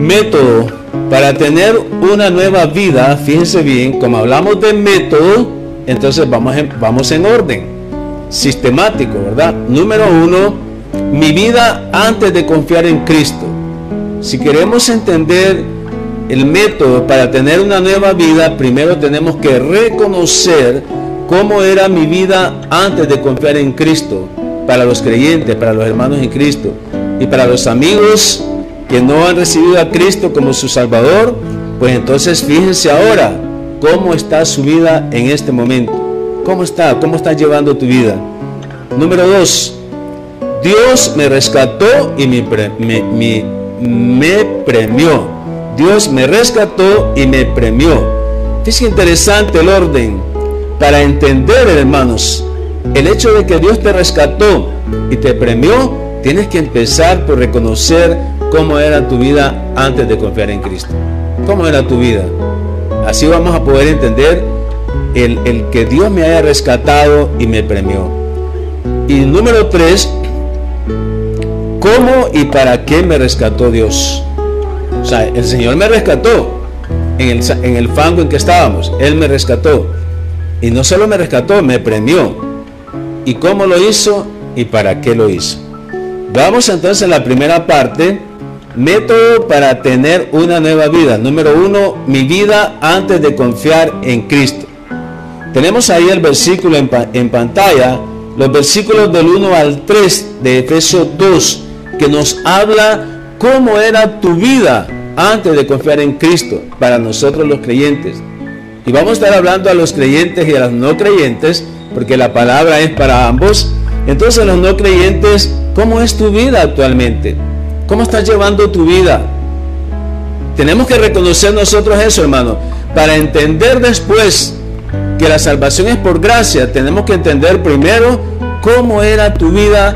Método para tener una nueva vida. Fíjense bien, como hablamos de método, entonces vamos en orden sistemático, ¿verdad? Número 1, mi vida antes de confiar en Cristo. Si queremos entender el método para tener una nueva vida, primero tenemos que reconocer cómo era mi vida antes de confiar en Cristo. Para los creyentes, para los hermanos en Cristo, y para los amigos que no han recibido a Cristo como su Salvador, pues entonces fíjense ahora cómo está su vida en este momento. ¿Cómo estás llevando tu vida? Número 2, Dios me rescató y me premió. Dios me rescató y me premió. Fíjense interesante el orden para entender, hermanos. El hecho de que Dios te rescató y te premió, tienes que empezar por reconocer cómo era tu vida antes de confiar en Cristo. ¿Cómo era tu vida? Así vamos a poder entender el que Dios me haya rescatado y me premió. Y número 3, ¿cómo y para qué me rescató Dios? O sea, el Señor me rescató en el fango en que estábamos. Él me rescató. Y no solo me rescató, me premió. ¿Y cómo lo hizo y para qué lo hizo? Vamos entonces a la primera parte, método para tener una nueva vida. Número 1, mi vida antes de confiar en Cristo. Tenemos ahí el versículo en pantalla, los versículos del 1 al 3 de Efesios 2, que nos habla cómo era tu vida antes de confiar en Cristo para nosotros los creyentes. Y vamos a estar hablando a los creyentes y a los no creyentes, porque la palabra es para ambos. Entonces, los no creyentes, ¿cómo es tu vida actualmente? ¿Cómo estás llevando tu vida? Tenemos que reconocer nosotros eso, hermano. Para entender después que la salvación es por gracia, tenemos que entender primero cómo era tu vida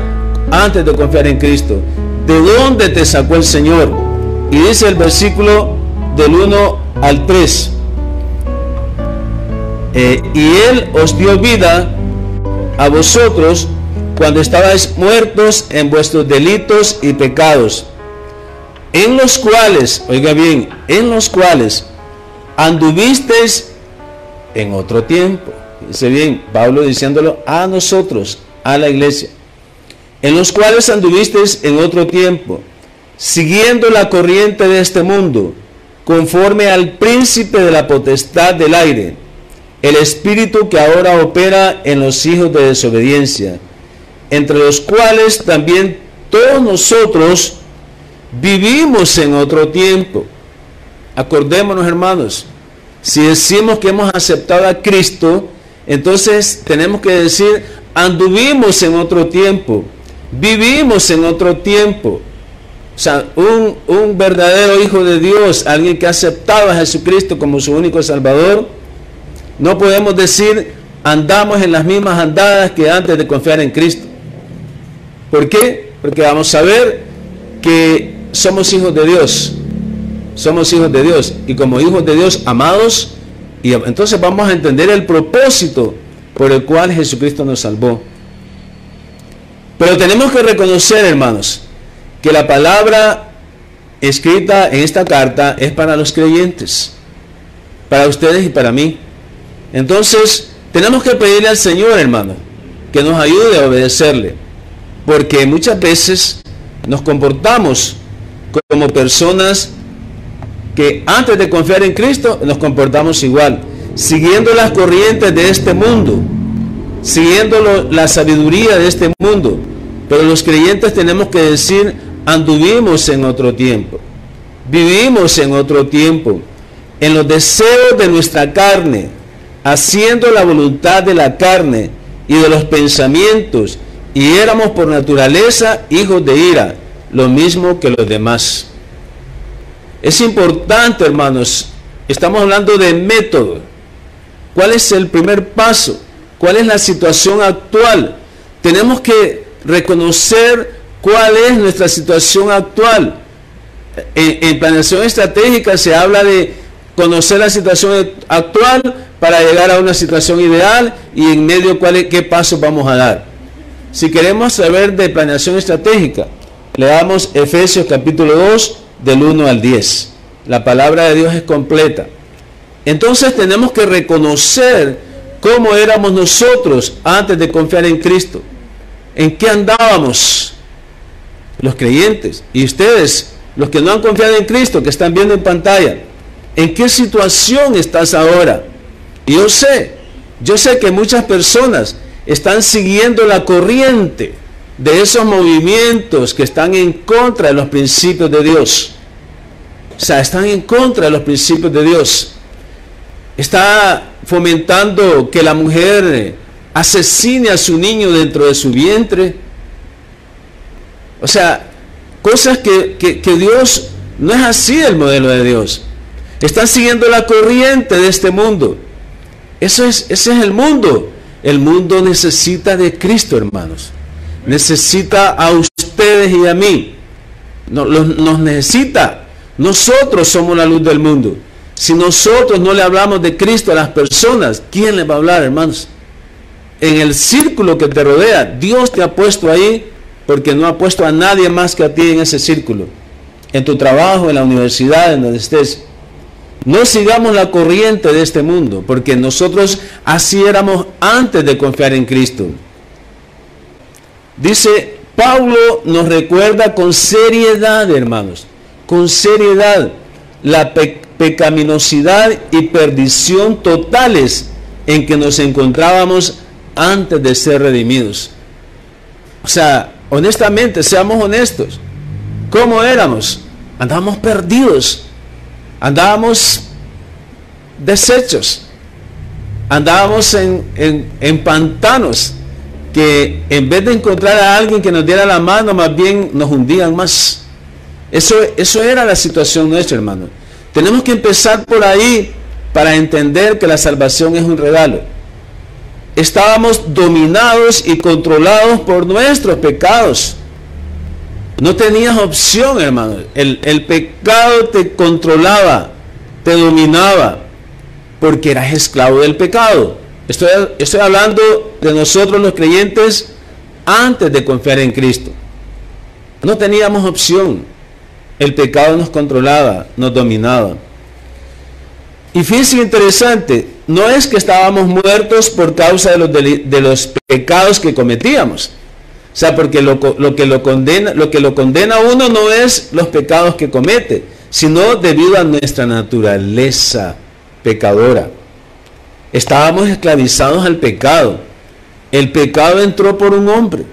antes de confiar en Cristo. ¿De dónde te sacó el Señor? Y dice el versículo del 1 al 3. Y Él os dio vida a vosotros cuando estabais muertos en vuestros delitos y pecados, en los cuales, oiga bien, en los cuales anduvisteis en otro tiempo. Dice bien, Pablo diciéndolo a nosotros, a la iglesia, en los cuales anduvisteis en otro tiempo, siguiendo la corriente de este mundo, conforme al príncipe de la potestad del aire, el espíritu que ahora opera en los hijos de desobediencia, entre los cuales también todos nosotros vivimos en otro tiempo. Acordémonos, hermanos, si decimos que hemos aceptado a Cristo, entonces tenemos que decir, anduvimos en otro tiempo, vivimos en otro tiempo. O sea, un verdadero hijo de Dios, alguien que ha aceptado a Jesucristo como su único Salvador, no podemos decir andamos en las mismas andadas que antes de confiar en Cristo. ¿Por qué? Porque vamos a ver que somos hijos de Dios. Somos hijos de Dios. Y como hijos de Dios amados, y entonces vamos a entender el propósito por el cual Jesucristo nos salvó. Pero tenemos que reconocer, hermanos, que la palabra escrita en esta carta es para los creyentes, para ustedes y para mí. Entonces, tenemos que pedirle al Señor, hermano, que nos ayude a obedecerle, porque muchas veces nos comportamos como personas que antes de confiar en Cristo nos comportamos igual, siguiendo las corrientes de este mundo, siguiendo la sabiduría de este mundo. Pero los creyentes tenemos que decir, anduvimos en otro tiempo, vivimos en otro tiempo, en los deseos de nuestra carne, haciendo la voluntad de la carne y de los pensamientos, y éramos por naturaleza hijos de ira, lo mismo que los demás. Es importante, hermanos, estamos hablando de método. ¿Cuál es el primer paso? ¿Cuál es la situación actual? Tenemos que reconocer cuál es nuestra situación actual. En planeación estratégica se habla de conocer la situación actual para llegar a una situación ideal y en medio qué pasos vamos a dar. Si queremos saber de planeación estratégica, leamos Efesios capítulo 2, del 1 al 10. La palabra de Dios es completa. Entonces tenemos que reconocer cómo éramos nosotros antes de confiar en Cristo. ¿En qué andábamos los creyentes? Y ustedes, los que no han confiado en Cristo, que están viendo en pantalla, ¿en qué situación estás ahora? Y yo sé que muchas personas están siguiendo la corriente de esos movimientos que están en contra de los principios de Dios. O sea, están en contra de los principios de Dios. Está fomentando que la mujer asesine a su niño dentro de su vientre. O sea, cosas que Dios, no es así el modelo de Dios. Están siguiendo la corriente de este mundo. Ese es el mundo. El mundo necesita de Cristo, hermanos. Necesita a ustedes y a mí. Nos necesita. Nosotros somos la luz del mundo. Si nosotros no le hablamos de Cristo a las personas, ¿quién les va a hablar, hermanos? En el círculo que te rodea, Dios te ha puesto ahí porque no ha puesto a nadie más que a ti en ese círculo. En tu trabajo, en la universidad, en donde estés. No sigamos la corriente de este mundo, porque nosotros así éramos antes de confiar en Cristo. Dice, Pablo nos recuerda con seriedad, hermanos, con seriedad, la pecaminosidad y perdición totales en que nos encontrábamos antes de ser redimidos. O sea, honestamente, seamos honestos. ¿Cómo éramos? Andábamos perdidos, andábamos deshechos, andábamos en pantanos que en vez de encontrar a alguien que nos diera la mano, más bien nos hundían más. Eso era la situación nuestra, hermano. Tenemos que empezar por ahí para entender que la salvación es un regalo. Estábamos dominados y controlados por nuestros pecados. No tenías opción, hermano. El pecado te controlaba, te dominaba, porque eras esclavo del pecado. Estoy hablando de nosotros los creyentes antes de confiar en Cristo. No teníamos opción. El pecado nos controlaba, nos dominaba. Y fíjense interesante, no es que estábamos muertos por causa de los pecados que cometíamos. O sea, porque lo que lo condena a uno no es los pecados que comete, sino debido a nuestra naturaleza pecadora. Estábamos esclavizados al pecado. El pecado entró por un hombre.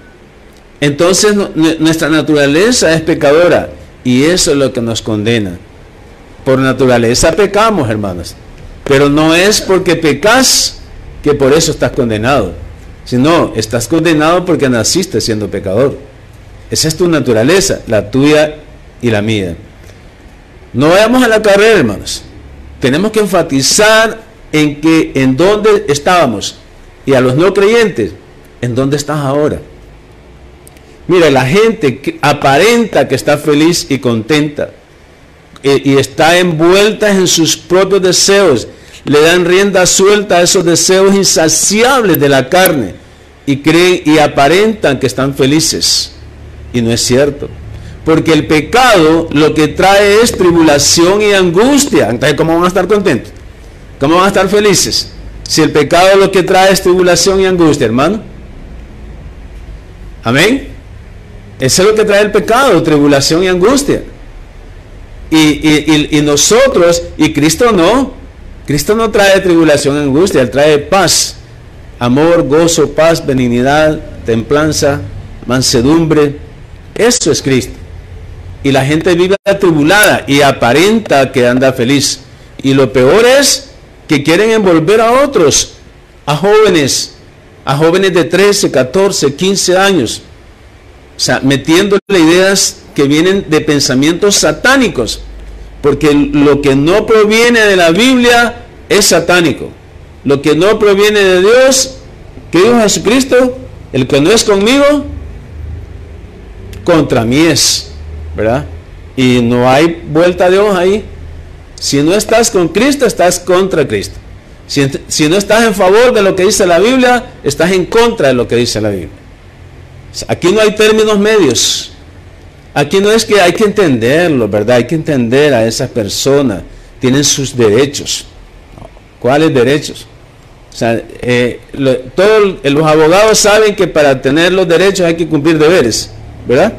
Entonces nuestra naturaleza es pecadora. Y eso es lo que nos condena. Por naturaleza pecamos, hermanos. Pero no es porque pecas que por eso estás condenado. Sino, estás condenado porque naciste siendo pecador. Esa es tu naturaleza, la tuya y la mía. No vayamos a la carrera, hermanos. Tenemos que enfatizar en dónde estábamos. Y a los no creyentes, ¿en dónde estás ahora? Mira, la gente que aparenta que está feliz y contenta y está envuelta en sus propios deseos, le dan rienda suelta a esos deseos insaciables de la carne y creen y aparentan que están felices, y no es cierto, porque el pecado lo que trae es tribulación y angustia. Entonces, ¿cómo van a estar contentos? ¿Cómo van a estar felices? Si el pecado lo que trae es tribulación y angustia, hermano. Amén. Eso es lo que trae el pecado, tribulación y angustia. Y nosotros, y Cristo no trae tribulación y angustia, Él trae paz, amor, gozo, paz, benignidad, templanza, mansedumbre. Eso es Cristo. Y la gente vive atribulada y aparenta que anda feliz. Y lo peor es que quieren envolver a otros, a jóvenes de 13, 14, 15 años. O sea, metiéndole ideas que vienen de pensamientos satánicos, porque lo que no proviene de la Biblia es satánico. Lo que no proviene de Dios, ¿qué dijo Jesucristo? El que no es conmigo, contra mí es, ¿verdad? Y no hay vuelta de hoja ahí. Si no estás con Cristo, estás contra Cristo. Si no estás en favor de lo que dice la Biblia, estás en contra de lo que dice la Biblia. Aquí no hay términos medios. Aquí no es que hay que entenderlo, ¿verdad? Hay que entender a esas personas. Tienen sus derechos. ¿Cuáles derechos? O sea, los abogados saben que para tener los derechos hay que cumplir deberes, ¿verdad?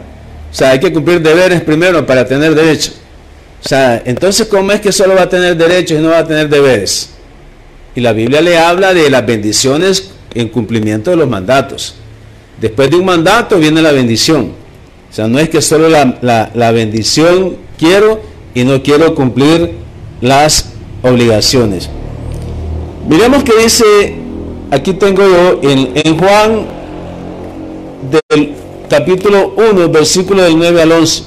O sea, hay que cumplir deberes primero para tener derechos. O sea, entonces, ¿cómo es que solo va a tener derechos y no va a tener deberes? Y la Biblia le habla de las bendiciones en cumplimiento de los mandatos. Después de un mandato viene la bendición. O sea, no es que solo la bendición quiero y no quiero cumplir las obligaciones. Miremos que dice, aquí tengo yo en Juan del capítulo 1, versículo del 9 al 11.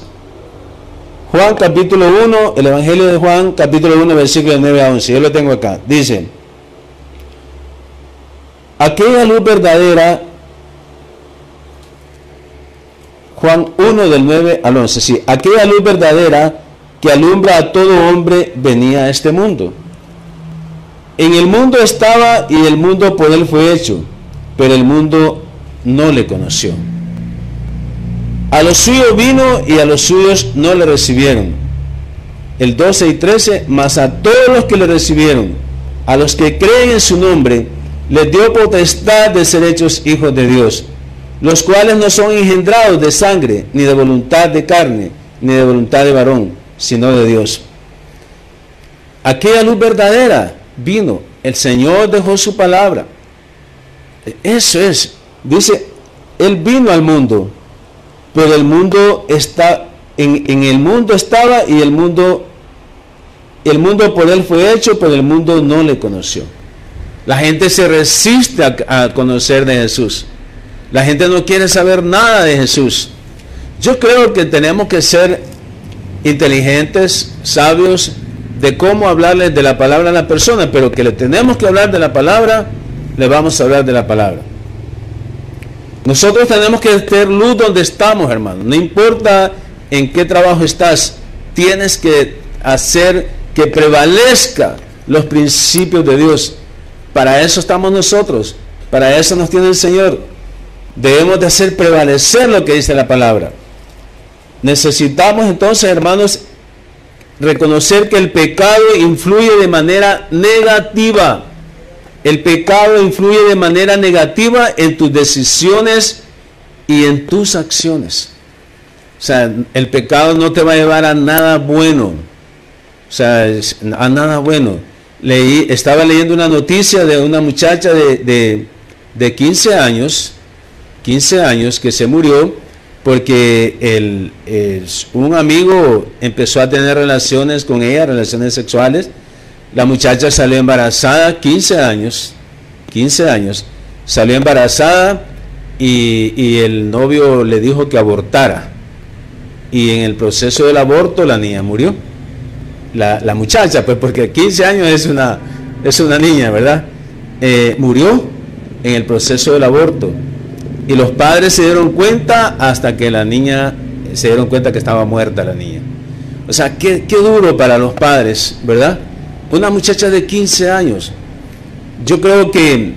Juan capítulo 1, el Evangelio de Juan capítulo 1, versículo del 9 a 11. Yo lo tengo acá. Dice, aquella luz verdadera, Juan 1 del 9 al 11, sí, aquella luz verdadera que alumbra a todo hombre venía a este mundo. En el mundo estaba y el mundo por él fue hecho, pero el mundo no le conoció. A los suyos vino y a los suyos no le recibieron. El 12 y 13, mas a todos los que le recibieron, a los que creen en su nombre, les dio potestad de ser hechos hijos de Dios, los cuales no son engendrados de sangre, ni de voluntad de carne, ni de voluntad de varón, sino de Dios. Aquella luz verdadera vino, el Señor dejó su palabra. Eso es, dice, Él vino al mundo, pero el mundo está, en el mundo estaba y el mundo por Él fue hecho, pero el mundo no le conoció. La gente se resiste a conocer de Jesús. La gente no quiere saber nada de Jesús. Yo creo que tenemos que ser inteligentes, sabios, de cómo hablarles de la palabra a la persona, pero que le tenemos que hablar de la palabra, le vamos a hablar de la palabra. Nosotros tenemos que tener luz donde estamos, hermano. No importa en qué trabajo estás, tienes que hacer que prevalezca los principios de Dios. Para eso estamos nosotros, para eso nos tiene el Señor. Debemos de hacer prevalecer lo que dice la palabra. Necesitamos entonces, hermanos, reconocer que el pecado influye de manera negativa. El pecado influye de manera negativa en tus decisiones y en tus acciones. O sea, el pecado no te va a llevar a nada bueno. O sea, a nada bueno. Estaba leyendo una noticia de una muchacha de 15 años que se murió porque un amigo empezó a tener relaciones con ella, relaciones sexuales. La muchacha salió embarazada, 15 años, salió embarazada y el novio le dijo que abortara. Y en el proceso del aborto la niña murió. La muchacha, pues porque 15 años es una niña, ¿verdad? Murió en el proceso del aborto. Y los padres se dieron cuenta hasta que la niña, se dieron cuenta que estaba muerta la niña. O sea, qué duro para los padres, ¿verdad? Una muchacha de 15 años. Yo creo que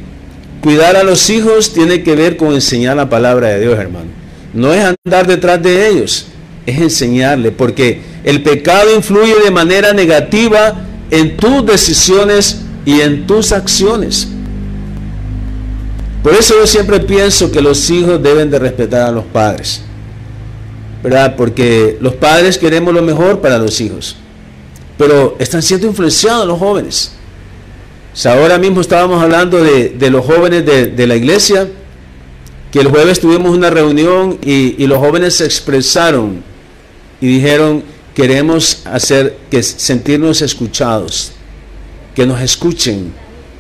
cuidar a los hijos tiene que ver con enseñar la palabra de Dios, hermano. No es andar detrás de ellos, es enseñarle, porque el pecado influye de manera negativa en tus decisiones y en tus acciones. Por eso yo siempre pienso que los hijos deben de respetar a los padres, ¿verdad? Porque los padres queremos lo mejor para los hijos, pero están siendo influenciados los jóvenes. O sea, ahora mismo estábamos hablando de los jóvenes de la iglesia, que el jueves tuvimos una reunión y los jóvenes se expresaron y dijeron: queremos sentirnos escuchados, que nos escuchen,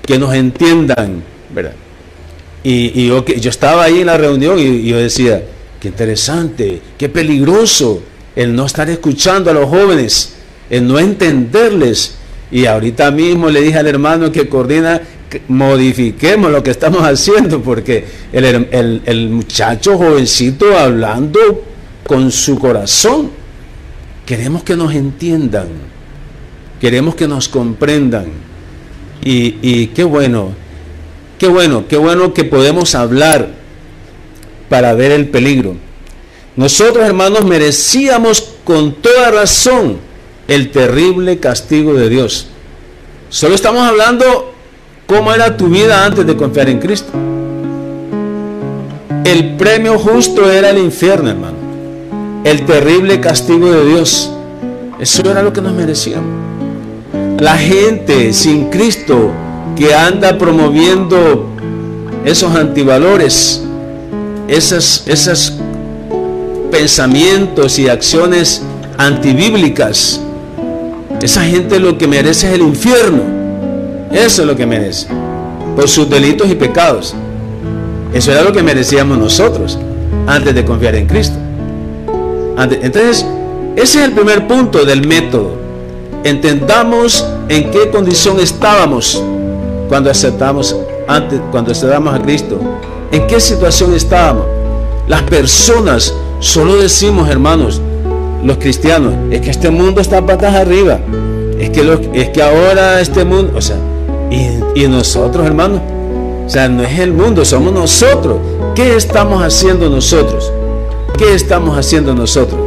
que nos entiendan, ¿verdad? Y yo estaba ahí en la reunión y yo decía: qué interesante, qué peligroso el no estar escuchando a los jóvenes, el no entenderles. Y ahorita mismo le dije al hermano que coordina, que modifiquemos lo que estamos haciendo, porque el muchacho jovencito hablando con su corazón, queremos que nos entiendan, queremos que nos comprendan. Y qué bueno que podemos hablar para ver el peligro. Nosotros, hermanos, merecíamos con toda razón el terrible castigo de Dios. Solo estamos hablando cómo era tu vida antes de confiar en Cristo. El premio justo era el infierno, hermano. El terrible castigo de Dios. Eso era lo que nos merecíamos. La gente sin Cristo que anda promoviendo esos antivalores, esos pensamientos y acciones antibíblicas, esa gente lo que merece es el infierno. Eso es lo que merece, por sus delitos y pecados. Eso era lo que merecíamos nosotros antes de confiar en Cristo. Entonces, ese es el primer punto del método. Entendamos en qué condición estábamos cuando aceptamos a Cristo. ¿En qué situación estábamos? Las personas, solo decimos, hermanos, los cristianos, es que este mundo está patas arriba. Es que ahora este mundo, o sea, y nosotros, hermanos, o sea, no es el mundo, somos nosotros. ¿Qué estamos haciendo nosotros? ¿Qué estamos haciendo nosotros?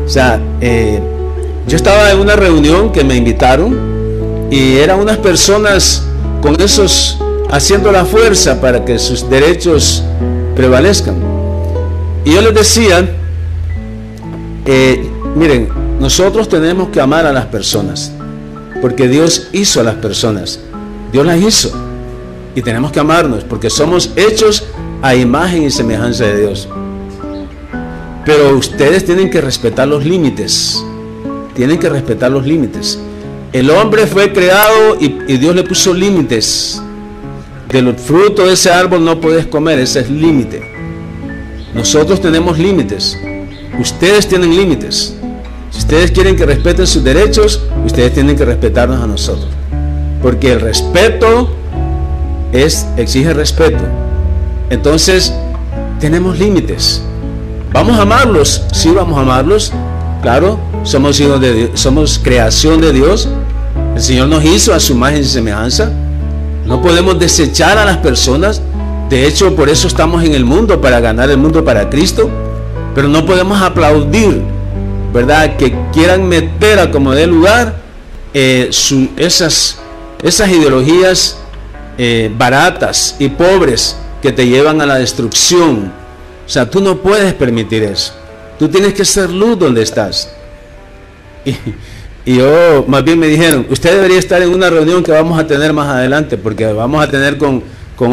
O sea, yo estaba en una reunión que me invitaron y eran unas personas con esos haciendo la fuerza para que sus derechos prevalezcan. Y yo les decía, miren, nosotros tenemos que amar a las personas, porque Dios hizo a las personas, Dios las hizo, y tenemos que amarnos, porque somos hechos a imagen y semejanza de Dios. Pero ustedes tienen que respetar los límites, tienen que respetar los límites. El hombre fue creado y Dios le puso límites. De los frutos de ese árbol no puedes comer, ese es límite. Nosotros tenemos límites, ustedes tienen límites. Si ustedes quieren que respeten sus derechos, ustedes tienen que respetarnos a nosotros, porque el respeto exige respeto. Entonces tenemos límites. ¿Vamos a amarlos? Sí, vamos a amarlos. Claro, somos hijos de Dios, somos creación de Dios. El Señor nos hizo a su imagen y semejanza. No podemos desechar a las personas. De hecho, por eso estamos en el mundo, para ganar el mundo para Cristo. Pero no podemos aplaudir, ¿verdad?, que quieran meter a como dé lugar esas ideologías baratas y pobres que te llevan a la destrucción. O sea, tú no puedes permitir eso. Tú tienes que ser luz donde estás. Y yo, más bien me dijeron, usted debería estar en una reunión que vamos a tener más adelante, porque vamos a tener con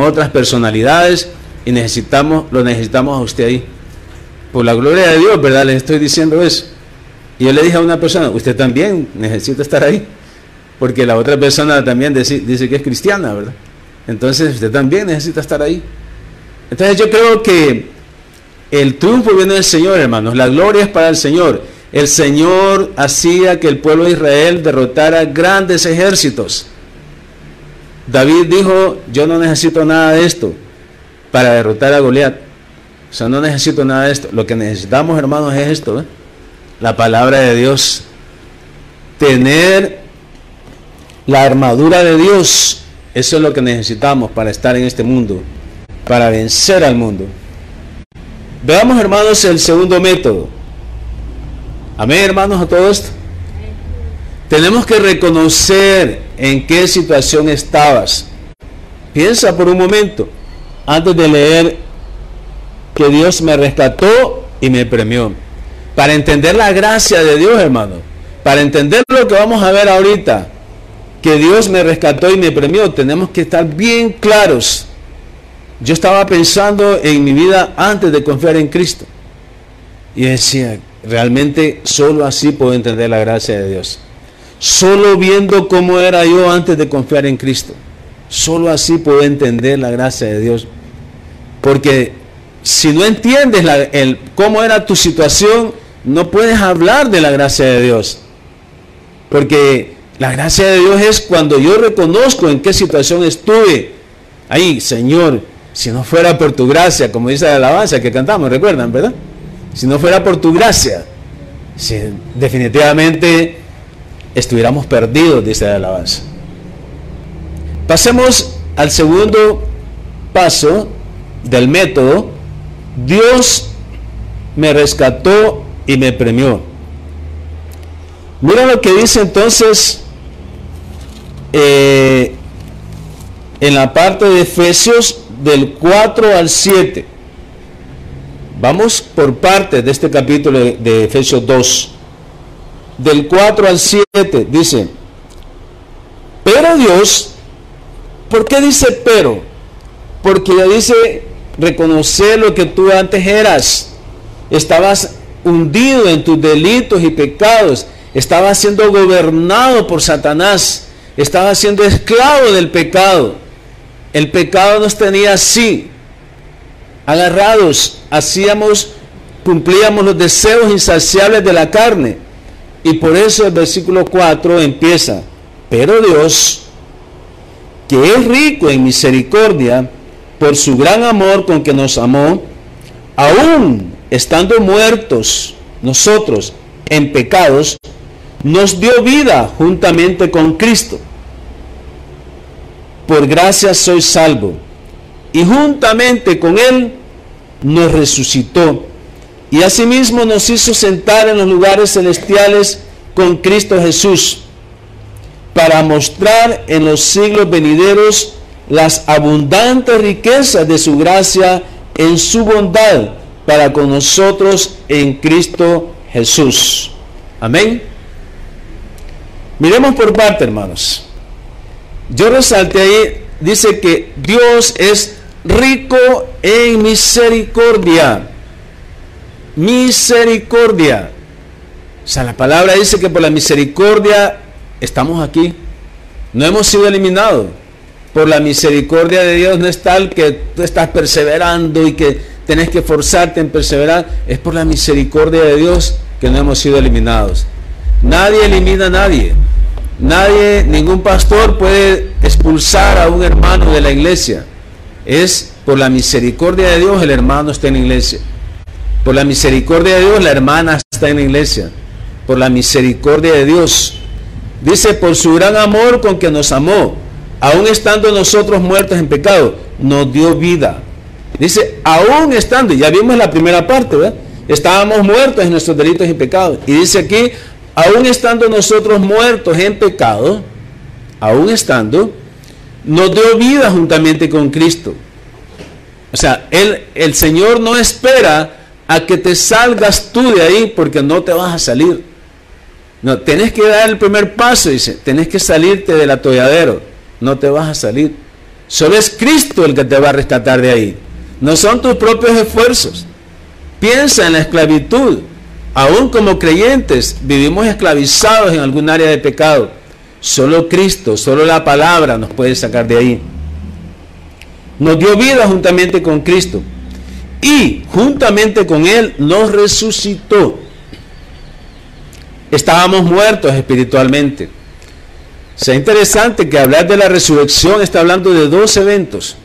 otras personalidades y lo necesitamos a usted ahí. Por la gloria de Dios, ¿verdad? Les estoy diciendo eso. Y yo le dije a una persona, usted también necesita estar ahí, porque la otra persona también dice que es cristiana, ¿verdad? Entonces usted también necesita estar ahí. Entonces yo creo que el triunfo viene del Señor, hermanos. La gloria es para el Señor. El Señor hacía que el pueblo de Israel derrotara grandes ejércitos. David dijo, yo no necesito nada de esto para derrotar a Goliat. O sea, no necesito nada de esto. Lo que necesitamos, hermanos, es esto, la palabra de Dios. Tener la armadura de Dios. Eso es lo que necesitamos para estar en este mundo, para vencer al mundo. Veamos, hermanos, el segundo método. Amén, hermanos, a todo esto. Tenemos que reconocer en qué situación estabas. Piensa por un momento, antes de leer que Dios me rescató y me premió. Para entender la gracia de Dios, hermano, para entender lo que vamos a ver ahorita, que Dios me rescató y me premió, tenemos que estar bien claros. Yo estaba pensando en mi vida antes de confiar en Cristo. Y decía, realmente solo así puedo entender la gracia de Dios. Solo viendo cómo era yo antes de confiar en Cristo. Solo así puedo entender la gracia de Dios. Porque si no entiendes cómo era tu situación, no puedes hablar de la gracia de Dios. Porque la gracia de Dios es cuando yo reconozco en qué situación estuve. Ay, Señor, si no fuera por tu gracia, como dice la alabanza que cantamos, ¿recuerdan, verdad? Si no fuera por tu gracia, definitivamente estuviéramos perdidos, dice la alabanza. Pasemos al segundo paso del método. Dios me rescató y me premió. Mira lo que dice entonces en la parte de Efesios del 4 al 7. Vamos por partes de este capítulo de Efesios 2. Del 4 al 7 dice: pero Dios, ¿por qué dice pero? Porque ya dice, reconocer lo que tú antes eras. Estabas hundido en tus delitos y pecados. Estabas siendo gobernado por Satanás. Estabas siendo esclavo del pecado. El pecado nos tenía así, agarrados. Cumplíamos los deseos insaciables de la carne. Y por eso el versículo 4 empieza: pero Dios, que es rico en misericordia, por su gran amor con que nos amó, aún estando muertos nosotros en pecados, nos dio vida juntamente con Cristo. Por gracia sois salvo, y juntamente con Él nos resucitó, y asimismo nos hizo sentar en los lugares celestiales con Cristo Jesús, para mostrar en los siglos venideros las abundantes riquezas de su gracia en su bondad para con nosotros en Cristo Jesús. Amén. Miremos por parte, hermanos. Yo resalté ahí, dice que Dios es rico en misericordia. Misericordia. O sea, la palabra dice que por la misericordia estamos aquí. No hemos sido eliminados. Por la misericordia de Dios no es tal que tú estás perseverando y que tenés que forzarte en perseverar. Es por la misericordia de Dios que no hemos sido eliminados. Nadie elimina a nadie. Nadie, ningún pastor puede expulsar a un hermano de la iglesia. Es por la misericordia de Dios el hermano está en la iglesia. Por la misericordia de Dios la hermana está en la iglesia. Por la misericordia de Dios. Dice, por su gran amor con que nos amó, aún estando nosotros muertos en pecado, nos dio vida. Dice, aún estando, ya vimos la primera parte, ¿verdad? Estábamos muertos en nuestros delitos y pecados. Y dice aquí, aún estando nosotros muertos en pecado, aún estando, nos dio vida juntamente con Cristo. O sea, el Señor no espera a que te salgas tú de ahí, porque no te vas a salir. No, tenés que dar el primer paso, dice, tenés que salirte del atolladero, no te vas a salir. Solo es Cristo el que te va a rescatar de ahí. No son tus propios esfuerzos. Piensa en la esclavitud. Aún como creyentes vivimos esclavizados en algún área de pecado. Solo Cristo, solo la palabra nos puede sacar de ahí. Nos dio vida juntamente con Cristo. Y juntamente con Él nos resucitó. Estábamos muertos espiritualmente. Sea interesante que hablar de la resurrección está hablando de dos eventos.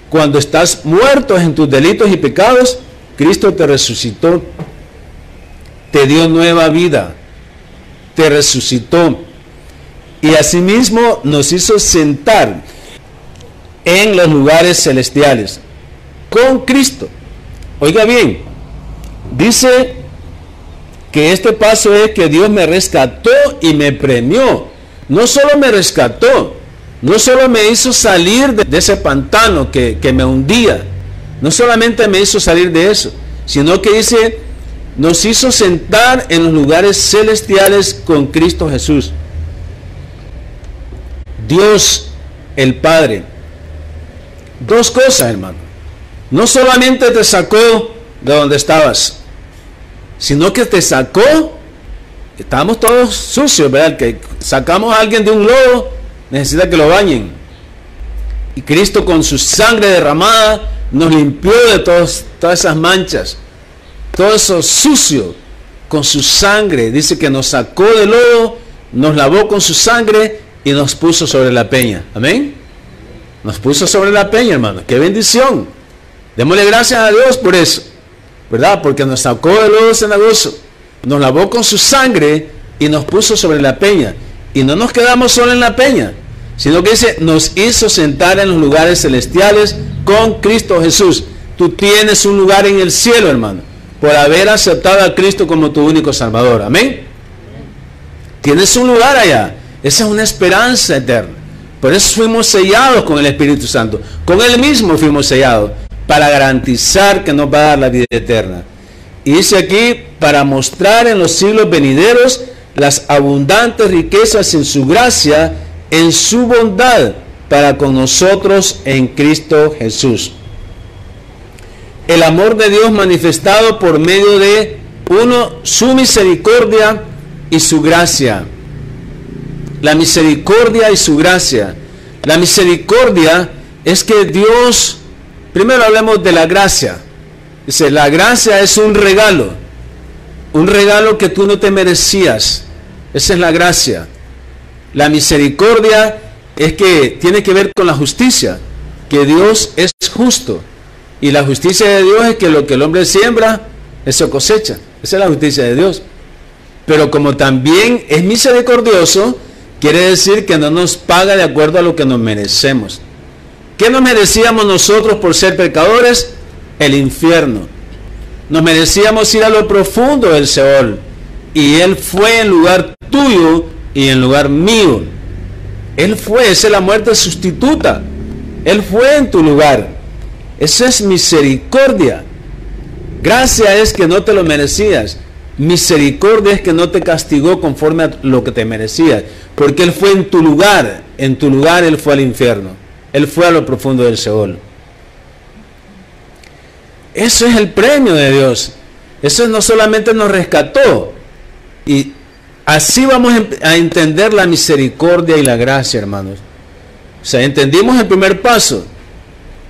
Cuando estás muerto en tus delitos y pecados, Cristo te resucitó, te dio nueva vida, te resucitó y asimismo nos hizo sentar en los lugares celestiales con Cristo. Oiga bien, dice que este paso es que Dios me rescató y me premió. No solo me rescató, no solo me hizo salir de ese pantano que me hundía, no solamente me hizo salir de eso, sino que dice, nos hizo sentar en los lugares celestiales con Cristo Jesús. Dios, el Padre. Dos cosas, hermano. No solamente te sacó de donde estabas, sino que te sacó. Estábamos todos sucios, ¿verdad? Que sacamos a alguien de un lodo, necesita que lo bañen. Y Cristo con su sangre derramada nos limpió de todas esas manchas, todo eso sucio, con su sangre. Dice que nos sacó del lodo, nos lavó con su sangre y nos puso sobre la peña. Amén. Nos puso sobre la peña, hermano. ¡Qué bendición! Démosle gracias a Dios por eso, ¿verdad? Porque nos sacó del lodo cenagoso, nos lavó con su sangre y nos puso sobre la peña. Y no nos quedamos solo en la peña, sino que dice, nos hizo sentar en los lugares celestiales con Cristo Jesús. Tú tienes un lugar en el cielo, hermano. por haber aceptado a Cristo como tu único Salvador. Amén. Tienes un lugar allá. Esa es una esperanza eterna. Por eso fuimos sellados con el Espíritu Santo. Con Él mismo fuimos sellados, para garantizar que nos va a dar la vida eterna. Y dice aquí, para mostrar en los siglos venideros las abundantes riquezas en su gracia, en su bondad, para con nosotros en Cristo Jesús. El amor de Dios manifestado por medio de, uno, su misericordia y su gracia. La misericordia y su gracia. La misericordia es que Dios, primero hablemos de la gracia. Dice, la gracia es un regalo que tú no te merecías. Esa es la gracia. La misericordia es que tiene que ver con la justicia, que Dios es justo. Y la justicia de Dios es que lo que el hombre siembra, eso cosecha. Esa es la justicia de Dios. Pero como también es misericordioso, quiere decir que no nos paga de acuerdo a lo que nos merecemos. ¿Qué nos merecíamos nosotros por ser pecadores? El infierno. Nos merecíamos ir a lo profundo del Seol. Y Él fue en lugar tuyo y en lugar mío. Él fue, esa es la muerte sustituta. Él fue en tu lugar. Esa es misericordia. Gracia es que no te lo merecías. Misericordia es que no te castigó conforme a lo que te merecías. Porque Él fue en tu lugar. En tu lugar Él fue al infierno. Él fue a lo profundo del Seol. Eso es el premio de Dios. Eso no solamente nos rescató. Y así vamos a entender la misericordia y la gracia, hermanos. O sea, entendimos el primer paso.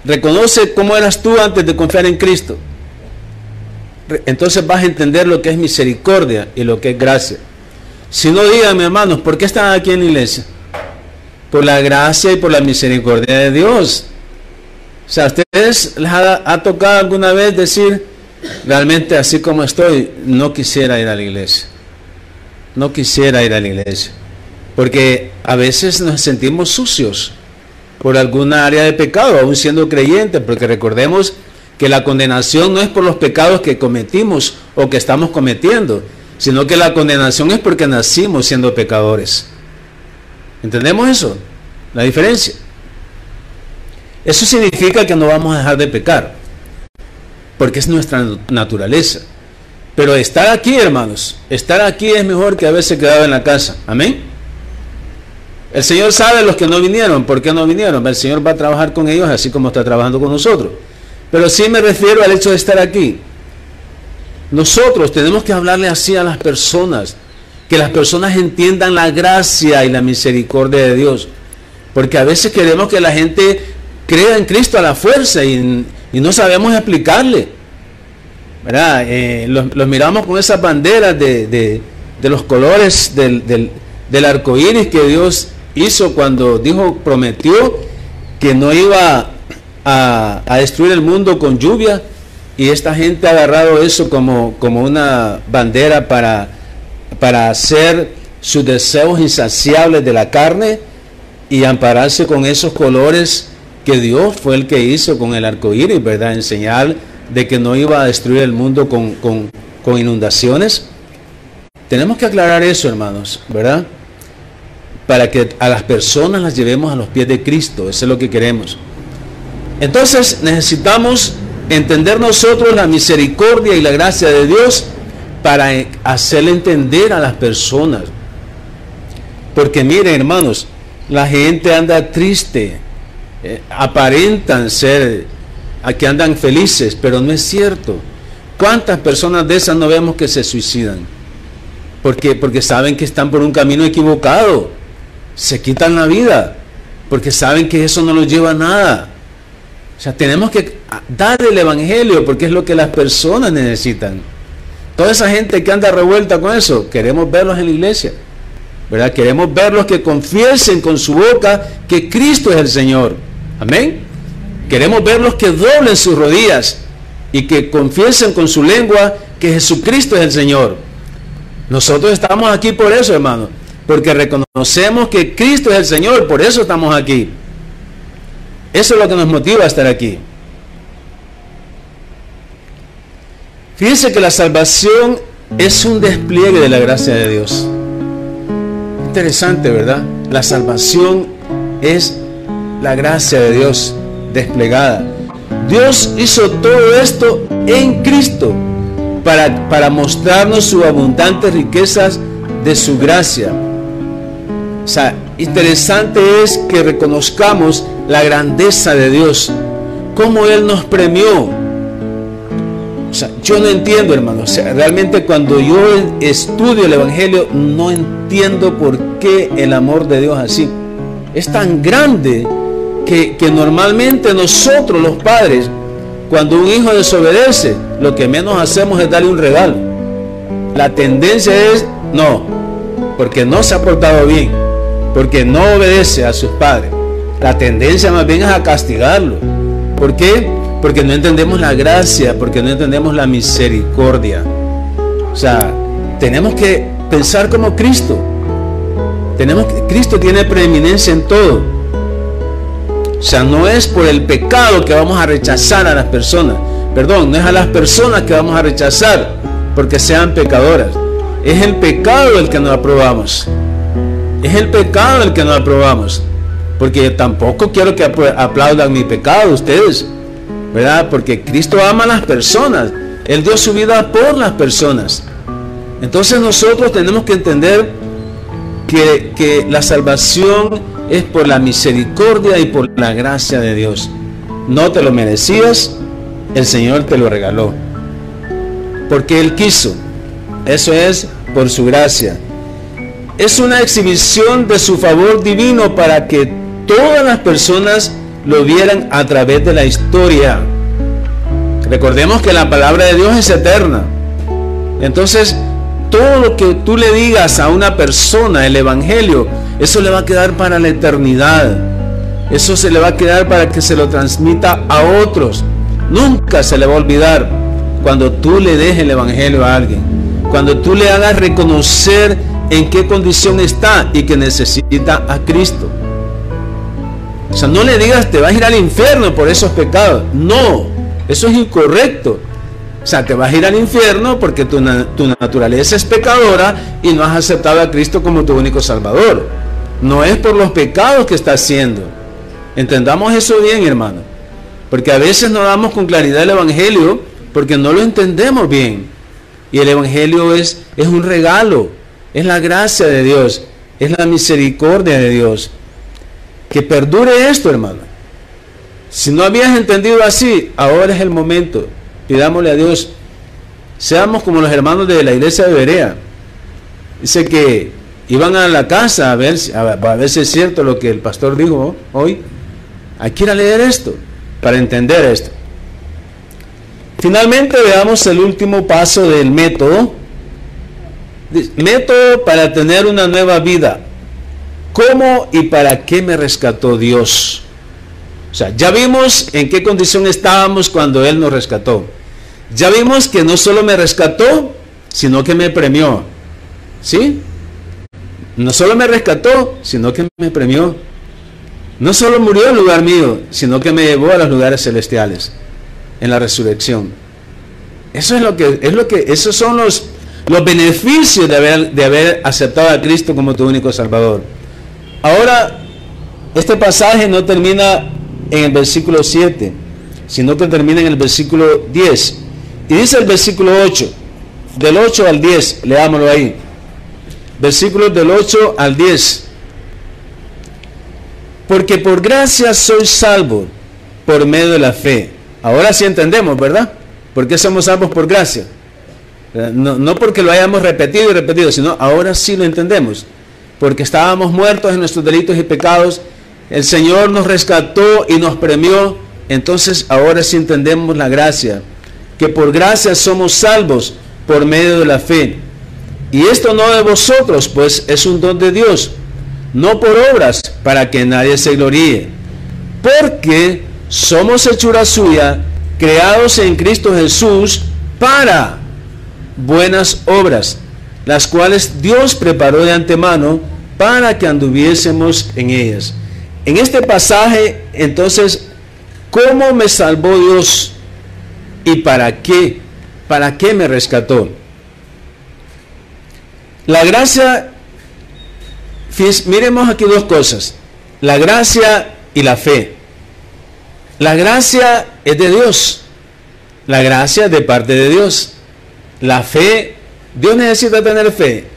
Reconoce cómo eras tú antes de confiar en Cristo. Entonces vas a entender lo que es misericordia y lo que es gracia. Si no, díganme, hermanos, ¿por qué están aquí en la iglesia? Por la gracia y por la misericordia de Dios. O sea, ¿a ustedes les ha tocado alguna vez decir, realmente así como estoy, no quisiera ir a la iglesia? No quisiera ir a la iglesia. Porque a veces nos sentimos sucios por alguna área de pecado, aún siendo creyentes, porque recordemos que la condenación no es por los pecados que cometimos o que estamos cometiendo, sino que la condenación es porque nacimos siendo pecadores. ¿Entendemos eso? La diferencia. Eso significa que no vamos a dejar de pecar, porque es nuestra naturaleza. Pero estar aquí, hermanos, estar aquí es mejor que haberse quedado en la casa. Amén. El Señor sabe los que no vinieron, ¿por qué no vinieron? El Señor va a trabajar con ellos así como está trabajando con nosotros. Pero sí me refiero al hecho de estar aquí. Nosotros tenemos que hablarle así a las personas, que las personas entiendan la gracia y la misericordia de Dios. Porque a veces queremos que la gente crea en Cristo a la fuerza y no sabemos explicarle, ¿verdad? Los miramos con esas banderas de los colores del arco iris que Dios hizo cuando prometió que no iba a destruir el mundo con lluvia, y esta gente ha agarrado eso como una bandera para hacer sus deseos insaciables de la carne y ampararse con esos colores que Dios fue el que hizo con el arco iris, ¿verdad? En señal de que no iba a destruir el mundo con inundaciones. Tenemos que aclarar eso, hermanos, ¿verdad? Para que a las personas las llevemos a los pies de Cristo. Eso es lo que queremos. Entonces necesitamos entender nosotros la misericordia y la gracia de Dios para hacerle entender a las personas. Porque miren, hermanos, la gente anda triste, aparentan ser que andan felices, pero no es cierto. ¿Cuántas personas de esas no vemos que se suicidan? Porque saben que están por un camino equivocado, se quitan la vida, porque saben que eso no los lleva a nada. O sea, tenemos que dar el evangelio porque es lo que las personas necesitan. Toda esa gente que anda revuelta con eso, queremos verlos en la iglesia, ¿verdad? Queremos verlos que confiesen con su boca que Cristo es el Señor. Amén. Queremos verlos que doblen sus rodillas y que confiesen con su lengua que Jesucristo es el Señor. Nosotros estamos aquí por eso, hermano, porque reconocemos que Cristo es el Señor, por eso estamos aquí. Eso es lo que nos motiva a estar aquí. Fíjense que la salvación es un despliegue de la gracia de Dios. Interesante, ¿verdad? La salvación es la gracia de Dios desplegada. Dios hizo todo esto en Cristo para mostrarnos sus abundantes riquezas de su gracia. O sea, interesante es que reconozcamos la grandeza de Dios, cómo Él nos premió. O sea, yo no entiendo, hermano. O sea, realmente cuando yo estudio el Evangelio, no entiendo por qué el amor de Dios así. Es tan grande que normalmente nosotros los padres, cuando un hijo desobedece, lo que menos hacemos es darle un regalo. La tendencia es, no, porque no se ha portado bien, porque no obedece a sus padres. La tendencia más bien es a castigarlo. ¿Por qué? Porque no entendemos la gracia, porque no entendemos la misericordia. O sea, tenemos que pensar como Cristo. Cristo tiene preeminencia en todo. O sea, no es por el pecado que vamos a rechazar a las personas. Perdón, no es a las personas que vamos a rechazar porque sean pecadoras. Es el pecado el que no aprobamos. Es el pecado el que no aprobamos. Porque tampoco quiero que aplaudan mi pecado ustedes, ¿verdad? Porque Cristo ama a las personas. Él dio su vida por las personas. Entonces nosotros tenemos que entender que la salvación es por la misericordia y por la gracia de Dios. No te lo merecías, el Señor te lo regaló. Porque Él quiso. Eso es por su gracia. Es una exhibición de su favor divino para que todas las personas lo vieran a través de la historia. Recordemos que la palabra de Dios es eterna. Entonces, todo lo que tú le digas a una persona, el Evangelio, eso le va a quedar para la eternidad. Eso se le va a quedar para que se lo transmita a otros. Nunca se le va a olvidar cuando tú le des el Evangelio a alguien. Cuando tú le hagas reconocer en qué condición está y que necesita a Cristo. O sea, no le digas te vas a ir al infierno por esos pecados. No, eso es incorrecto. O sea, te vas a ir al infierno porque tu naturaleza es pecadora y no has aceptado a Cristo como tu único Salvador. No es por los pecados que está haciendo. Entendamos eso bien, hermano. Porque a veces no damos con claridad el Evangelio porque no lo entendemos bien. Y el Evangelio es un regalo. Es la gracia de Dios. Es la misericordia de Dios. Que perdure esto, hermano. Si no habías entendido así, ahora es el momento. Pidámosle a Dios. Seamos como los hermanos de la iglesia de Berea. Dice que iban a la casa a ver si es cierto lo que el pastor dijo hoy. Hay que ir a leer esto para entender esto. Finalmente veamos el último paso del método. Método para tener una nueva vida. ¿Cómo y para qué me rescató Dios? O sea, ya vimos en qué condición estábamos cuando Él nos rescató. Ya vimos que no solo me rescató, sino que me premió. ¿Sí? No solo me rescató, sino que me premió. No solo murió en lugar mío, sino que me llevó a los lugares celestiales en la resurrección. Eso es esos son los beneficios de haber aceptado a Cristo como tu único Salvador. Ahora, este pasaje no termina en el versículo 7, sino que termina en el versículo 10. Y dice el versículo 8, del 8 al 10, leámoslo ahí. Versículos del 8 al 10. Porque por gracia soy salvo por medio de la fe. Ahora sí entendemos, ¿verdad? ¿Por qué somos salvos por gracia? No porque lo hayamos repetido y repetido, sino ahora sí lo entendemos. Porque estábamos muertos en nuestros delitos y pecados. El Señor nos rescató y nos premió. Entonces ahora sí entendemos la gracia. Que por gracia somos salvos por medio de la fe. Y esto no de vosotros, pues es un don de Dios. No por obras, para que nadie se gloríe. Porque somos hechura suya, creados en Cristo Jesús para buenas obras, las cuales Dios preparó de antemano para que anduviésemos en ellas. En este pasaje, entonces, ¿cómo me salvó Dios? ¿Y para qué? ¿para qué me rescató? La gracia, miremos aquí dos cosas, la gracia y la fe. La gracia es de Dios, la gracia es de parte de Dios. La fe, Dios necesita tener fe.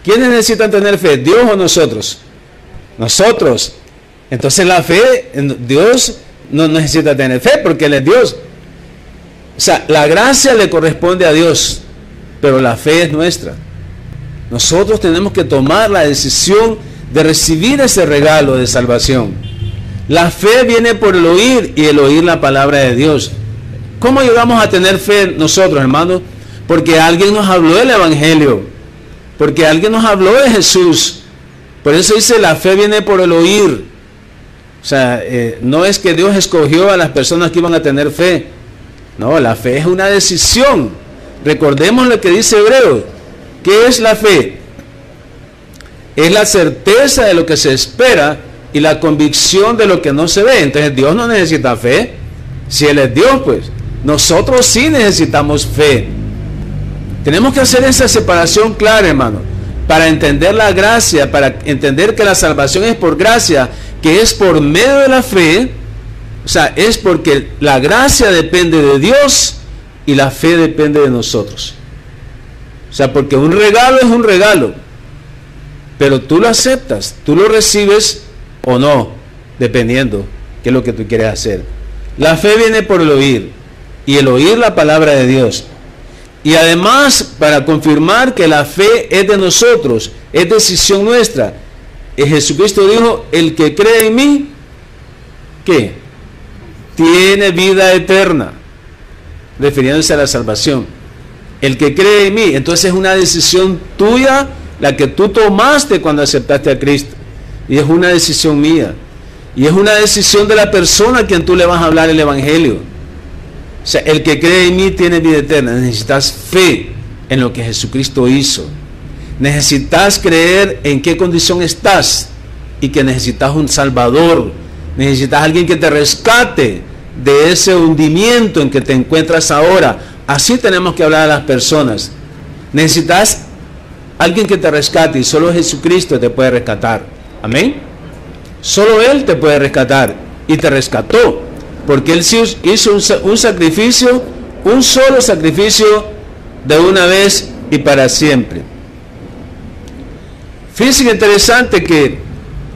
¿Quiénes necesitan tener fe? ¿Dios o nosotros? Nosotros. Entonces la fe, Dios no necesita tener fe porque Él es Dios. O sea, la gracia le corresponde a Dios, pero la fe es nuestra. Nosotros tenemos que tomar la decisión de recibir ese regalo de salvación. La fe viene por el oír y el oír la palabra de Dios. ¿Cómo llegamos a tener fe nosotros, hermanos? Porque alguien nos habló del Evangelio, porque alguien nos habló de Jesús. Por eso dice, la fe viene por el oír. O sea, no es que Dios escogió a las personas que iban a tener fe. No, la fe es una decisión. Recordemos lo que dice Hebreos. ¿Qué es la fe? Es la certeza de lo que se espera y la convicción de lo que no se ve. Entonces Dios no necesita fe. Si Él es Dios, pues nosotros sí necesitamos fe. Tenemos que hacer esa separación clara, hermano, para entender la gracia, para entender que la salvación es por gracia, que es por medio de la fe. O sea, es porque la gracia depende de Dios y la fe depende de nosotros. O sea, porque un regalo es un regalo, pero tú lo aceptas, tú lo recibes o no, dependiendo qué es lo que tú quieres hacer. La fe viene por el oír, y el oír la palabra de Dios. Y además, para confirmar que la fe es de nosotros, es decisión nuestra, Jesucristo dijo, el que cree en mí, ¿qué? Tiene vida eterna, refiriéndose a la salvación. El que cree en mí, entonces es una decisión tuya, la que tú tomaste cuando aceptaste a Cristo, y es una decisión mía, y es una decisión de la persona a quien tú le vas a hablar el Evangelio. O sea, el que cree en mí tiene vida eterna. Necesitas fe en lo que Jesucristo hizo. Necesitas creer en qué condición estás y que necesitas un Salvador. Necesitas alguien que te rescate de ese hundimiento en que te encuentras ahora. Así tenemos que hablar a las personas. Necesitas alguien que te rescate, y solo Jesucristo te puede rescatar. Amén. Solo Él te puede rescatar, y te rescató, porque Él hizo un sacrificio, un solo sacrificio de una vez y para siempre. Fíjense que interesante que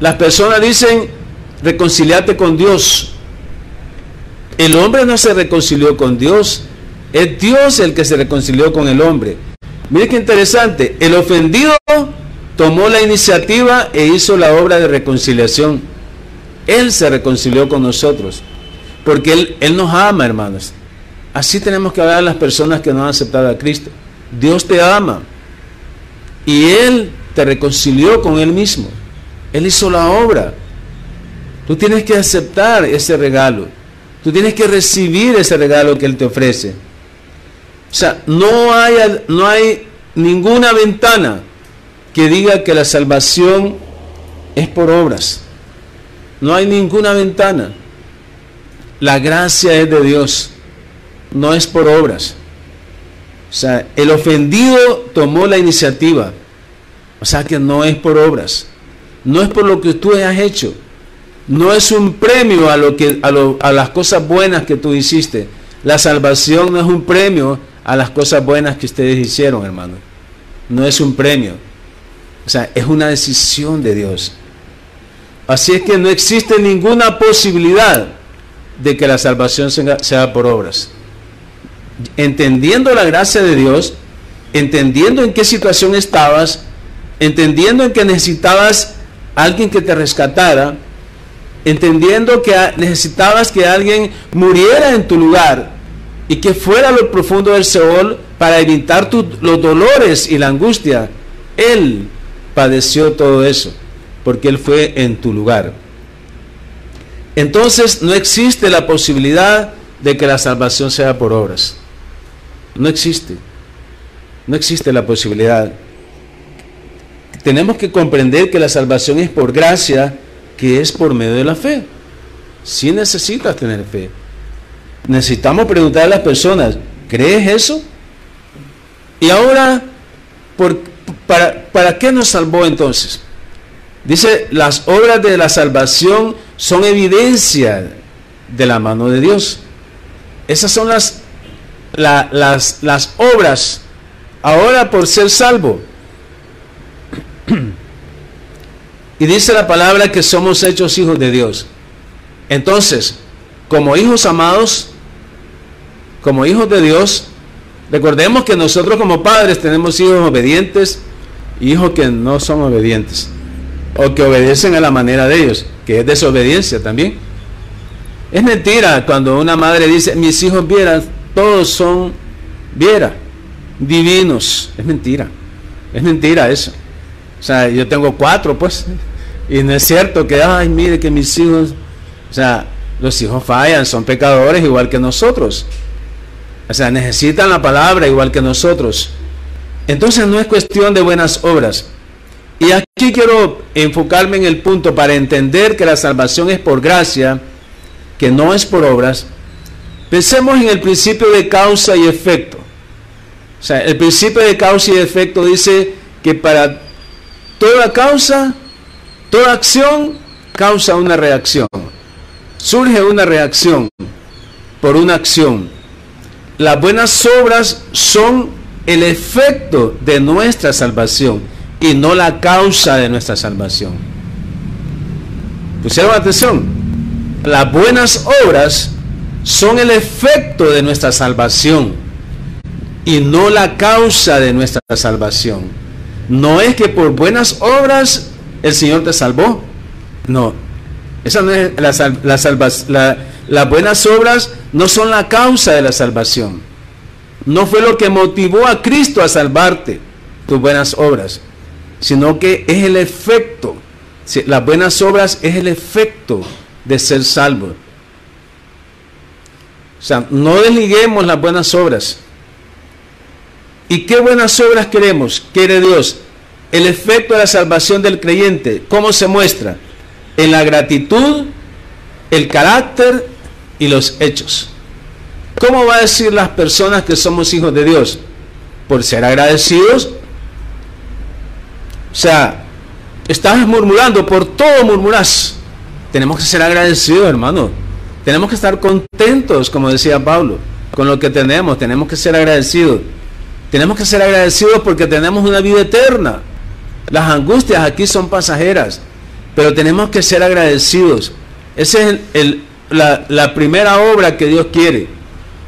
las personas dicen, reconciliate con Dios. El hombre no se reconcilió con Dios, es Dios el que se reconcilió con el hombre. Mire qué interesante, el ofendido tomó la iniciativa e hizo la obra de reconciliación. Él se reconcilió con nosotros, porque Él nos ama, hermanos. Así tenemos que hablar a las personas que no han aceptado a Cristo. Dios te ama, y Él te reconcilió con Él mismo. Él hizo la obra. Tú tienes que aceptar ese regalo. Tú tienes que recibir ese regalo que Él te ofrece. O sea, no hay ninguna ventana que diga que la salvación es por obras. No hay ninguna ventana. La gracia es de Dios, no es por obras. O sea, el ofendido tomó la iniciativa. O sea que no es por obras. No es por lo que tú hayas hecho. No es un premio a las cosas buenas que tú hiciste. La salvación no es un premio a las cosas buenas que ustedes hicieron, hermano. No es un premio. O sea, es una decisión de Dios. Así es que no existe ninguna posibilidad de que la salvación sea por obras. Entendiendo la gracia de Dios, entendiendo en qué situación estabas, entendiendo en que necesitabas a alguien que te rescatara, entendiendo que necesitabas que alguien muriera en tu lugar y que fuera a lo profundo del Seol para evitar los dolores y la angustia. Él padeció todo eso porque Él fue en tu lugar. Entonces no existe la posibilidad de que la salvación sea por obras. No existe. No existe la posibilidad. Tenemos que comprender que la salvación es por gracia, que es por medio de la fe. Sí necesitas tener fe. Necesitamos preguntar a las personas, ¿crees eso? Y ahora, ¿para qué nos salvó entonces? Dice, las obras de la salvación son evidencia de la mano de Dios. Esas son las obras ahora por ser salvo. Y dice la palabra que somos hechos hijos de Dios. Entonces, como hijos amados, como hijos de Dios, recordemos que nosotros como padres tenemos hijos obedientes y hijos que no son obedientes, o que obedecen a la manera de ellos, que es desobediencia también. Es mentira cuando una madre dice, mis hijos todos son divinos. Es mentira eso. O sea, yo tengo 4 pues, y no es cierto que, ay, mire que mis hijos, o sea, los hijos fallan, son pecadores igual que nosotros. O sea, necesitan la palabra igual que nosotros. Entonces no es cuestión de buenas obras. Y aquí quiero enfocarme en el punto para entender que la salvación es por gracia, que no es por obras. Pensemos en el principio de causa y efecto. O sea, el principio de causa y efecto dice que para toda causa, toda acción causa una reacción. Surge una reacción por una acción. Las buenas obras son el efecto de nuestra salvación y no la causa de nuestra salvación. ¿Pusieron atención? Las buenas obras son el efecto de nuestra salvación y no la causa de nuestra salvación. No es que por buenas obras el Señor te salvó. No, esa no es las buenas obras no son la causa de la salvación. No fue lo que motivó a Cristo a salvarte, tus buenas obras, sino que es el efecto. Las buenas obras es el efecto de ser salvo. O sea, no desliguemos las buenas obras. ¿Y qué buenas obras queremos? Quiere Dios. El efecto de la salvación del creyente, ¿cómo se muestra? En la gratitud, el carácter y los hechos. ¿Cómo va a decir las personas que somos hijos de Dios? Por ser agradecidos. O sea, estás murmurando, por todo murmuras. Tenemos que ser agradecidos, hermano. Tenemos que estar contentos, como decía Pablo, con lo que tenemos. Tenemos que ser agradecidos. Tenemos que ser agradecidos porque tenemos una vida eterna. Las angustias aquí son pasajeras, pero tenemos que ser agradecidos. Esa es la primera obra que Dios quiere.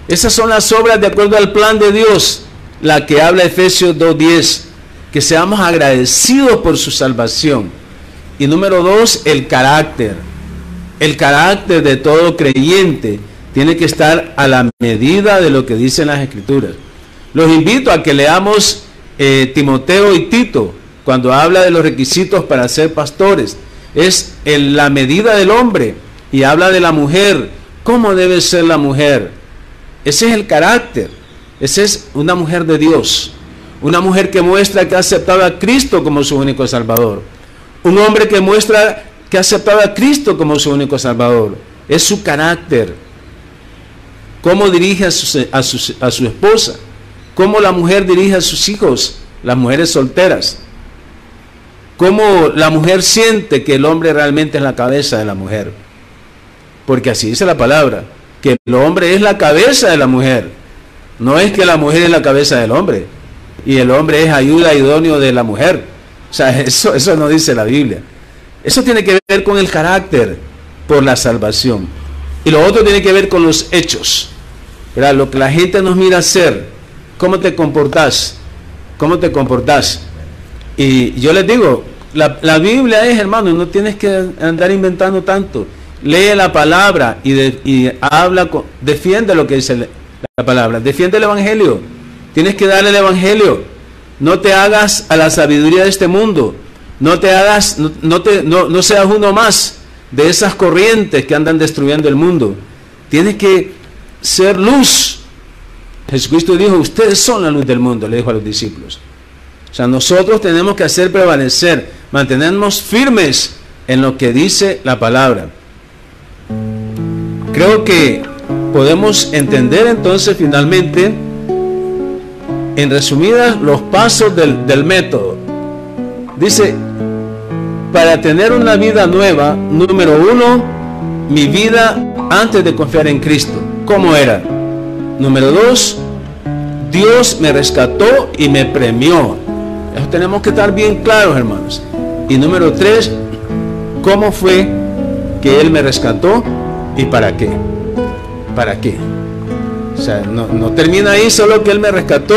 Esas son las obras de acuerdo al plan de Dios, la que habla Efesios 2:10, que seamos agradecidos por su salvación. Y número 2, el carácter. El carácter de todo creyente tiene que estar a la medida de lo que dicen las Escrituras. Los invito a que leamos Timoteo y Tito, cuando habla de los requisitos para ser pastores. Es la medida del hombre, y habla de la mujer. ¿Cómo debe ser la mujer? Ese es el carácter. Esa es una mujer de Dios. Una mujer que muestra que ha aceptado a Cristo como su único Salvador. Un hombre que muestra que ha aceptado a Cristo como su único Salvador. Es su carácter. Cómo dirige a su esposa. Cómo la mujer dirige a sus hijos, las mujeres solteras. Cómo la mujer siente que el hombre realmente es la cabeza de la mujer. Porque así dice la palabra, que el hombre es la cabeza de la mujer. No es que la mujer es la cabeza del hombre y el hombre es ayuda idóneo de la mujer. O sea, eso no dice la Biblia. Eso tiene que ver con el carácter por la salvación. Y lo otro tiene que ver con los hechos. ¿Verdad? Lo que la gente nos mira hacer. ¿Cómo te comportás? ¿Cómo te comportás? Y yo les digo, la Biblia es, hermano, no tienes que andar inventando tanto. Lee la palabra y habla, defiende lo que dice la palabra. Defiende el Evangelio. Tienes que darle el Evangelio. No te hagas a la sabiduría de este mundo. No te hagas, no seas uno más de esas corrientes que andan destruyendo el mundo. Tienes que ser luz. Jesucristo dijo, ustedes son la luz del mundo, le dijo a los discípulos. O sea, nosotros tenemos que hacer prevalecer, mantenernos firmes en lo que dice la palabra. Creo que podemos entender entonces finalmente en resumidas los pasos del método. Dice, para tener una vida nueva, número 1, mi vida antes de confiar en Cristo, ¿cómo era? Número 2, Dios me rescató y me premió. Eso tenemos que estar bien claros, hermanos. Y número 3, ¿cómo fue que Él me rescató y para qué? ¿Para qué? O sea, no termina ahí solo que Él me rescató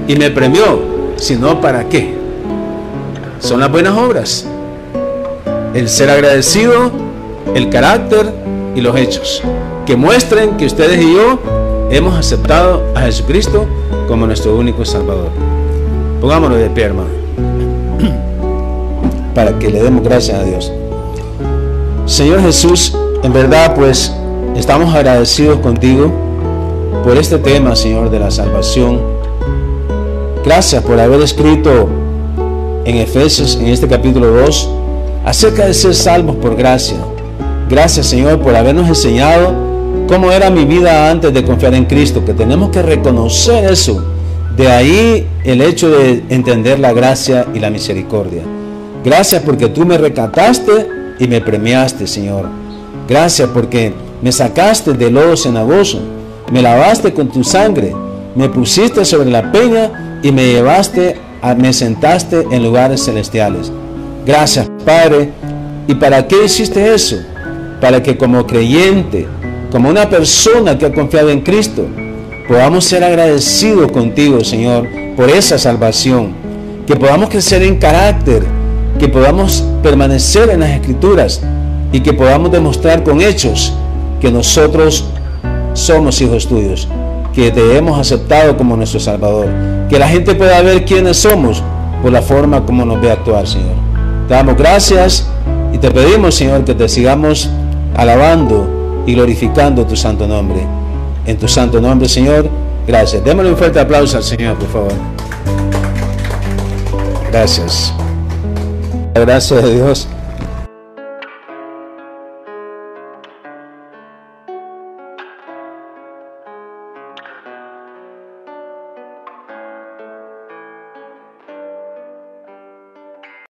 y me premió, sino para qué. Son las buenas obras, el ser agradecido, el carácter y los hechos que muestren que ustedes y yo hemos aceptado a Jesucristo como nuestro único Salvador. Pongámonos de pie, hermano, para que le demos gracias a Dios. Señor Jesús, en verdad pues estamos agradecidos contigo por este tema, Señor, de la salvación. Gracias por haber escrito en Efesios, en este capítulo 2, acerca de ser salvos por gracia. Gracias, Señor, por habernos enseñado cómo era mi vida antes de confiar en Cristo, que tenemos que reconocer eso. De ahí el hecho de entender la gracia y la misericordia. Gracias porque tú me rescataste y me premiaste, Señor. Gracias porque me sacaste del lodo cenagoso, me lavaste con tu sangre, me pusiste sobre la peña y me llevaste, me sentaste en lugares celestiales. Gracias, Padre. ¿Y para qué hiciste eso? Para que como creyente, como una persona que ha confiado en Cristo, podamos ser agradecidos contigo, Señor, por esa salvación. Que podamos crecer en carácter, que podamos permanecer en las Escrituras y que podamos demostrar con hechos que nosotros somos hijos tuyos, que te hemos aceptado como nuestro Salvador. Que la gente pueda ver quiénes somos por la forma como nos ve actuar, Señor. Te damos gracias y te pedimos, Señor, que te sigamos alabando y glorificando tu santo nombre. En tu santo nombre, Señor, gracias. Démosle un fuerte aplauso al Señor, por favor. Gracias. Gracias a Dios.